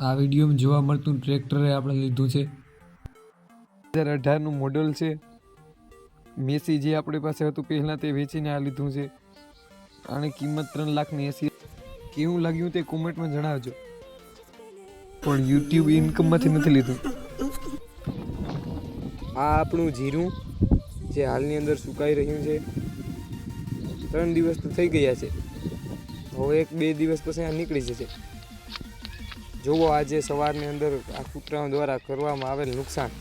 આ વિડીયોમાં જોવા મળતું ટ્રેક્ટરે આપણે લીધું છે 2018નું મોડલ છે। મેસી જે આપણી પાસે હતું પહેલાં તે વેચીને આ લીધું છે। આની કિંમત 3,80,000। કેવું લાગ્યું તે કોમેન્ટમાં જણાવજો। પણ યુટ્યુબ ઇન્કમમાંથી નથી લીધું। આ આપણું જીરું જે હાલની અંદર સુકાઈ રહ્યું છે। 3 દિવસ તો થઈ ગયા છે, હવે 1-2 દિવસ પછી આ નીકળી જશે। જોવો આજે સવારની અંદર આ કૂતરાઓ દ્વારા કરવામાં આવેલ નુકસાન,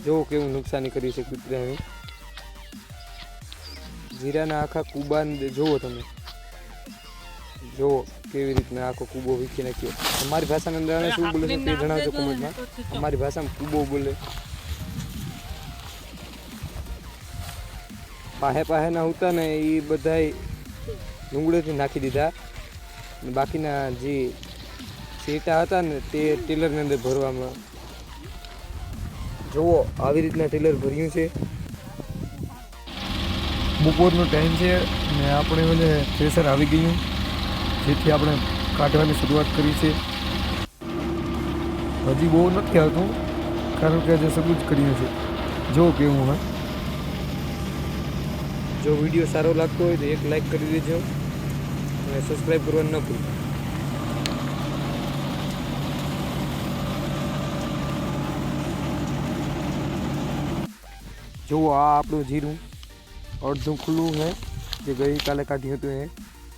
જોવો કેવું નુકસાની કરી છે કૂતરાએ। જીરાના આખા કૂબા જોવો તમે, જોવો કેવી રીતના આખો કૂબો વીખી નાખ્યો। અમારી ભાષાની અંદર આને શું બોલે છે તે જણાવજો કોમેન્ટમાં। અમારી ભાષામાં કૂબો બોલે। પાહેના હતા ને એ બધાય ડુંગળીથી નાખી દીધા, બાકીના જે સેટા હતા ને તે ટેલરની અંદર ભરવામાં। જુઓ આવી રીતના ટેલર ભર્યું છે। બપોરનો ટાઈમ છે ને આપણે ઓલે થ્રેસર આવી ગયું, જેથી આપણે કાઢવાની શરૂઆત કરી છે। હજી બહુ નથી આવતું કારણ કે આજે સબૂત કર્યું છે। જો કેવું હા, જો વિડીયો સારો લાગતો હોય તો એક લાઈક કરી દેજો અને સબસ્ક્રાઈબ કરવાનું ન ભૂલતા। જુઓ આ આપણું જીરું અડધું ખુલ્લું છે, જે ગઈકાલે કાઢ્યું હતું એ,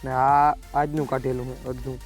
ને આ આજનું કાઢેલું છે અડધું।